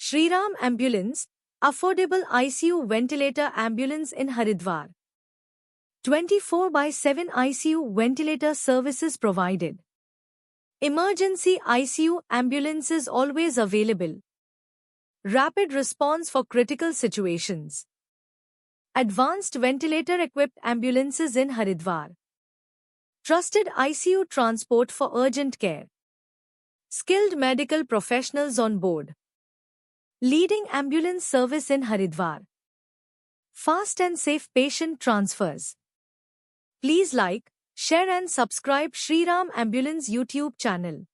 Shriram Ambulance, affordable ICU ventilator ambulance in Haridwar. 24/7 ICU ventilator services provided. Emergency ICU ambulances always available. Rapid response for critical situations. Advanced ventilator-equipped ambulances in Haridwar. Trusted ICU transport for urgent care. Skilled medical professionals on board. Leading ambulance service in Haridwar. Fast and safe patient transfers. Please like, share and subscribe Shriram Ambulance YouTube channel.